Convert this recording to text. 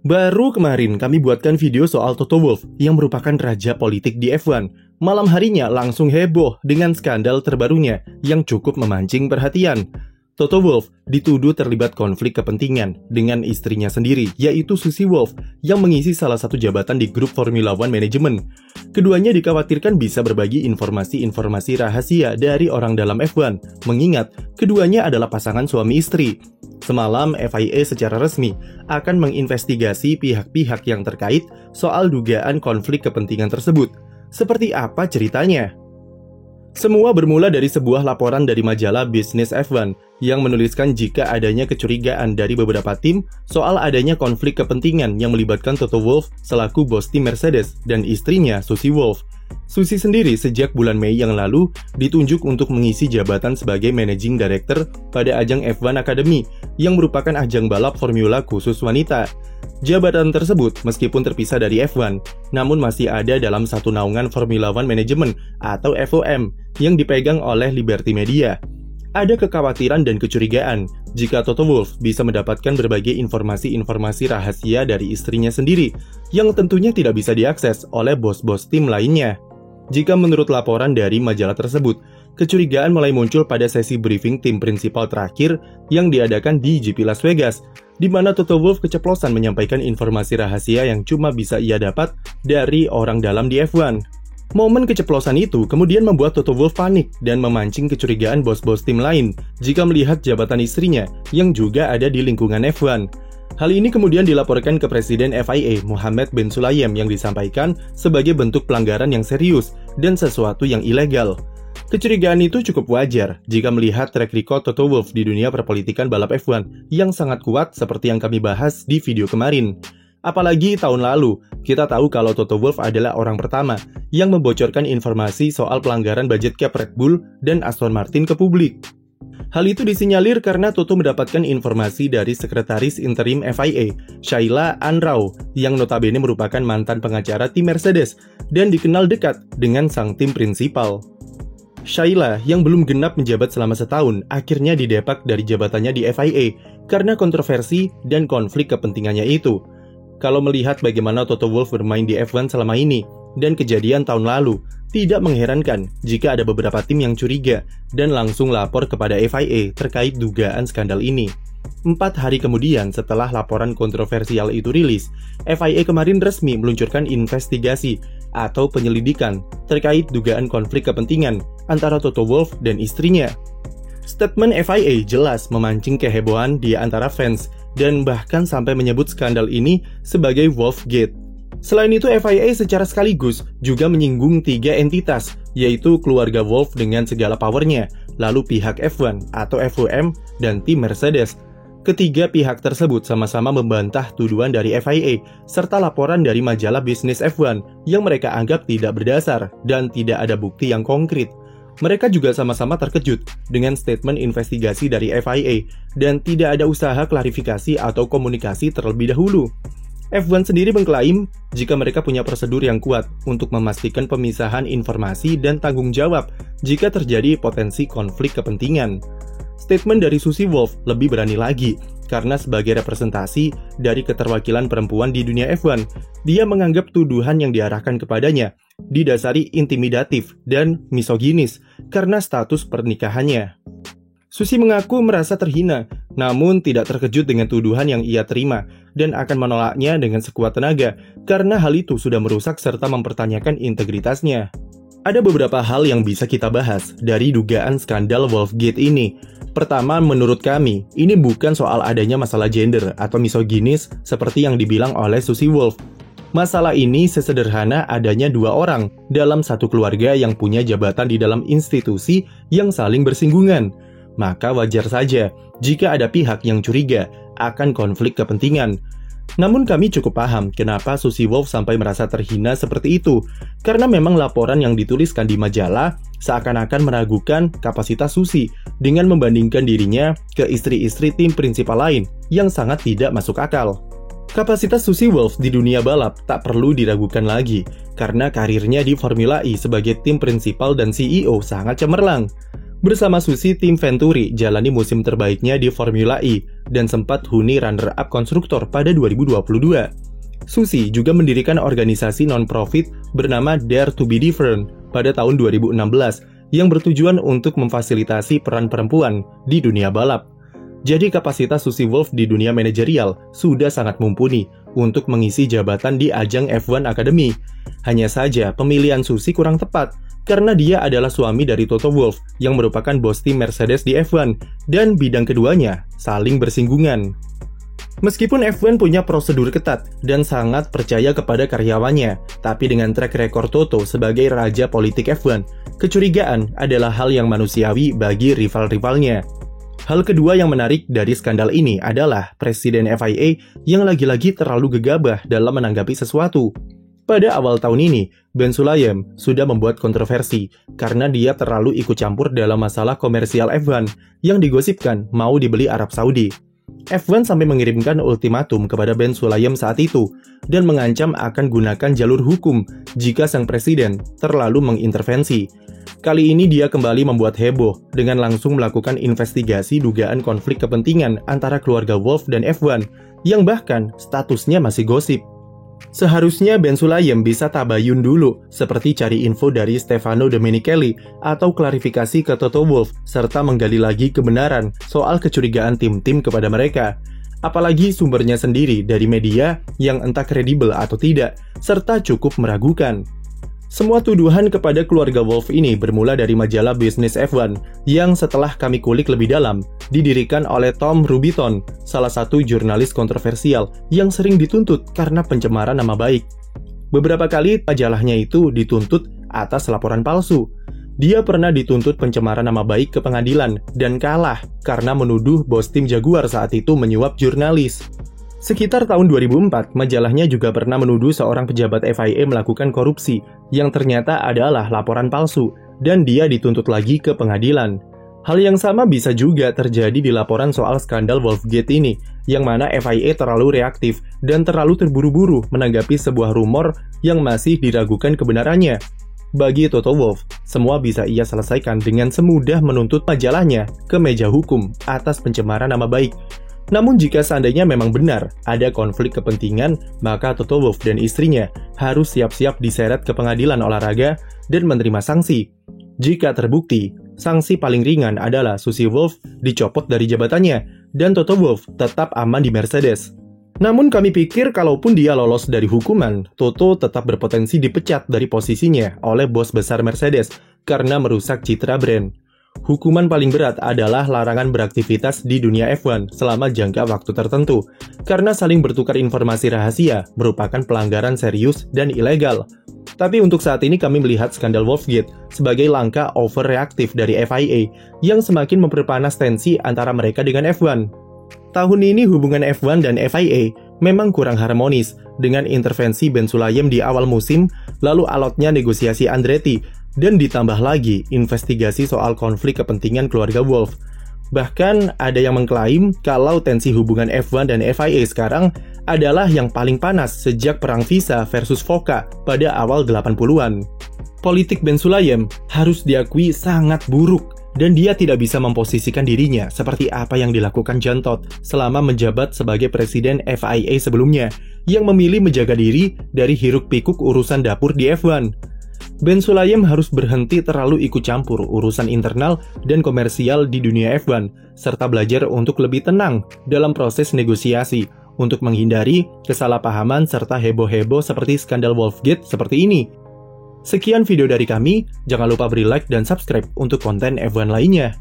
Baru kemarin kami buatkan video soal Toto Wolff yang merupakan raja politik di F1. Malam harinya langsung heboh dengan skandal terbarunya yang cukup memancing perhatian. Toto Wolff dituduh terlibat konflik kepentingan dengan istrinya sendiri, yaitu Susie Wolff, yang mengisi salah satu jabatan di grup Formula One Management. Keduanya dikhawatirkan bisa berbagi informasi-informasi rahasia dari orang dalam F1, mengingat keduanya adalah pasangan suami istri. Semalam, FIA secara resmi akan menginvestigasi pihak-pihak yang terkait soal dugaan konflik kepentingan tersebut. Seperti apa ceritanya? Semua bermula dari sebuah laporan dari majalah Business F1 yang menuliskan jika adanya kecurigaan dari beberapa tim soal adanya konflik kepentingan yang melibatkan Toto Wolff selaku bos tim Mercedes dan istrinya Susie Wolff. Susie sendiri sejak bulan Mei yang lalu ditunjuk untuk mengisi jabatan sebagai Managing Director pada ajang F1 Academy yang merupakan ajang balap formula khusus wanita. Jabatan tersebut meskipun terpisah dari F1, namun masih ada dalam satu naungan Formula One Management atau FOM yang dipegang oleh Liberty Media. Ada kekhawatiran dan kecurigaan jika Toto Wolff bisa mendapatkan berbagai informasi-informasi rahasia dari istrinya sendiri yang tentunya tidak bisa diakses oleh bos-bos tim lainnya. Jika menurut laporan dari majalah tersebut, kecurigaan mulai muncul pada sesi briefing tim prinsipal terakhir yang diadakan di GP Las Vegas, di mana Toto Wolff keceplosan menyampaikan informasi rahasia yang cuma bisa ia dapat dari orang dalam di F1. Momen keceplosan itu kemudian membuat Toto Wolff panik dan memancing kecurigaan bos-bos tim lain jika melihat jabatan istrinya yang juga ada di lingkungan F1. Hal ini kemudian dilaporkan ke Presiden FIA Mohammed bin Sulayem yang disampaikan sebagai bentuk pelanggaran yang serius dan sesuatu yang ilegal. Kecurigaan itu cukup wajar jika melihat track record Toto Wolff di dunia perpolitikan balap F1 yang sangat kuat seperti yang kami bahas di video kemarin. Apalagi tahun lalu, kita tahu kalau Toto Wolff adalah orang pertama yang membocorkan informasi soal pelanggaran budget cap Red Bull dan Aston Martin ke publik. Hal itu disinyalir karena Toto mendapatkan informasi dari sekretaris interim FIA, Shaila Anrau, yang notabene merupakan mantan pengacara tim Mercedes dan dikenal dekat dengan sang tim prinsipal. Shaila yang belum genap menjabat selama setahun akhirnya didepak dari jabatannya di FIA karena kontroversi dan konflik kepentingannya itu. Kalau melihat bagaimana Toto Wolff bermain di F1 selama ini dan kejadian tahun lalu, tidak mengherankan jika ada beberapa tim yang curiga dan langsung lapor kepada FIA terkait dugaan skandal ini. 4 hari kemudian setelah laporan kontroversial itu rilis, FIA kemarin resmi meluncurkan investigasi atau penyelidikan terkait dugaan konflik kepentingan antara Toto Wolff dan istrinya. Statement FIA jelas memancing kehebohan di antara fans dan bahkan sampai menyebut skandal ini sebagai Wolffgate. Selain itu, FIA secara sekaligus juga menyinggung 3 entitas, yaitu keluarga Wolff dengan segala powernya, lalu pihak F1 atau FOM, dan tim Mercedes. Ketiga pihak tersebut sama-sama membantah tuduhan dari FIA, serta laporan dari majalah bisnis F1 yang mereka anggap tidak berdasar dan tidak ada bukti yang konkret. Mereka juga sama-sama terkejut dengan statement investigasi dari FIA dan tidak ada usaha klarifikasi atau komunikasi terlebih dahulu. F1 sendiri mengklaim jika mereka punya prosedur yang kuat untuk memastikan pemisahan informasi dan tanggung jawab jika terjadi potensi konflik kepentingan. Statement dari Susie Wolff lebih berani lagi karena sebagai representasi dari keterwakilan perempuan di dunia F1, dia menganggap tuduhan yang diarahkan kepadanya didasari intimidatif dan misoginis karena status pernikahannya. Susie mengaku merasa terhina, namun tidak terkejut dengan tuduhan yang ia terima dan akan menolaknya dengan sekuat tenaga karena hal itu sudah merusak serta mempertanyakan integritasnya. Ada beberapa hal yang bisa kita bahas dari dugaan skandal Wolffgate ini. Pertama, menurut kami, ini bukan soal adanya masalah gender atau misoginis seperti yang dibilang oleh Susie Wolff. Masalah ini sesederhana adanya 2 orang dalam satu keluarga yang punya jabatan di dalam institusi yang saling bersinggungan. Maka wajar saja jika ada pihak yang curiga akan konflik kepentingan. Namun kami cukup paham kenapa Susie Wolff sampai merasa terhina seperti itu, karena memang laporan yang dituliskan di majalah seakan-akan meragukan kapasitas Susie dengan membandingkan dirinya ke istri-istri tim prinsipal lain yang sangat tidak masuk akal. Kapasitas Susie Wolff di dunia balap tak perlu diragukan lagi, karena karirnya di Formula E sebagai tim prinsipal dan CEO sangat cemerlang. Bersama Susi, tim Venturi jalani musim terbaiknya di Formula E dan sempat huni runner-up konstruktor pada 2022. Susi juga mendirikan organisasi non-profit bernama Dare to be Different pada tahun 2016 yang bertujuan untuk memfasilitasi peran perempuan di dunia balap. Jadi kapasitas Susi Wolff di dunia manajerial sudah sangat mumpuni untuk mengisi jabatan di ajang F1 Academy. Hanya saja pemilihan Susi kurang tepat karena dia adalah suami dari Toto Wolff yang merupakan bos tim Mercedes di F1 dan bidang keduanya saling bersinggungan. Meskipun F1 punya prosedur ketat dan sangat percaya kepada karyawannya, tapi dengan track record Toto sebagai raja politik F1, kecurigaan adalah hal yang manusiawi bagi rival-rivalnya. Hal kedua yang menarik dari skandal ini adalah Presiden FIA yang lagi-lagi terlalu gegabah dalam menanggapi sesuatu. Pada awal tahun ini, Ben Sulayem sudah membuat kontroversi karena dia terlalu ikut campur dalam masalah komersial F1 yang digosipkan mau dibeli Arab Saudi. F1 sampai mengirimkan ultimatum kepada Ben Sulayem saat itu dan mengancam akan gunakan jalur hukum jika sang presiden terlalu mengintervensi. Kali ini dia kembali membuat heboh dengan langsung melakukan investigasi dugaan konflik kepentingan antara keluarga Wolff dan F1 yang bahkan statusnya masih gosip. Seharusnya Ben Sulayem bisa tabayun dulu, seperti cari info dari Stefano Domenicali atau klarifikasi ke Toto Wolff, serta menggali lagi kebenaran soal kecurigaan tim-tim kepada mereka. Apalagi sumbernya sendiri dari media yang entah kredibel atau tidak, serta cukup meragukan. Semua tuduhan kepada keluarga Wolff ini bermula dari majalah bisnis F1 yang setelah kami kulik lebih dalam, didirikan oleh Tom Rubiton, salah satu jurnalis kontroversial yang sering dituntut karena pencemaran nama baik. Beberapa kali majalahnya itu dituntut atas laporan palsu. Dia pernah dituntut pencemaran nama baik ke pengadilan dan kalah karena menuduh bos tim Jaguar saat itu menyuap jurnalis. Sekitar tahun 2004, majalahnya juga pernah menuduh seorang pejabat FIA melakukan korupsi yang ternyata adalah laporan palsu, dan dia dituntut lagi ke pengadilan. Hal yang sama bisa juga terjadi di laporan soal skandal Wolffgate ini, yang mana FIA terlalu reaktif dan terlalu terburu-buru menanggapi sebuah rumor yang masih diragukan kebenarannya. Bagi Toto Wolff, semua bisa ia selesaikan dengan semudah menuntut majalahnya ke meja hukum atas pencemaran nama baik. Namun jika seandainya memang benar ada konflik kepentingan, maka Toto Wolff dan istrinya harus siap-siap diseret ke pengadilan olahraga dan menerima sanksi. Jika terbukti, sanksi paling ringan adalah Susi Wolff dicopot dari jabatannya dan Toto Wolff tetap aman di Mercedes. Namun kami pikir kalaupun dia lolos dari hukuman, Toto tetap berpotensi dipecat dari posisinya oleh bos besar Mercedes karena merusak citra brand. Hukuman paling berat adalah larangan beraktivitas di dunia F1 selama jangka waktu tertentu, karena saling bertukar informasi rahasia merupakan pelanggaran serius dan ilegal. Tapi untuk saat ini kami melihat skandal Wolffgate sebagai langkah overreaktif dari FIA yang semakin memperpanas tensi antara mereka dengan F1. Tahun ini hubungan F1 dan FIA memang kurang harmonis dengan intervensi Ben Sulayem di awal musim, lalu alotnya negosiasi Andretti, dan ditambah lagi investigasi soal konflik kepentingan keluarga Wolff. Bahkan ada yang mengklaim kalau tensi hubungan F1 dan FIA sekarang adalah yang paling panas sejak perang FISA versus FOCA pada awal 80-an. Politik Ben Sulayem harus diakui sangat buruk, dan dia tidak bisa memposisikan dirinya seperti apa yang dilakukan Jean Todt selama menjabat sebagai presiden FIA sebelumnya, yang memilih menjaga diri dari hiruk-pikuk urusan dapur di F1. Ben Sulayem harus berhenti terlalu ikut campur urusan internal dan komersial di dunia F1, serta belajar untuk lebih tenang dalam proses negosiasi untuk menghindari kesalahpahaman serta heboh-heboh seperti skandal Wolffgate seperti ini. Sekian video dari kami, jangan lupa beri like dan subscribe untuk konten F1 lainnya.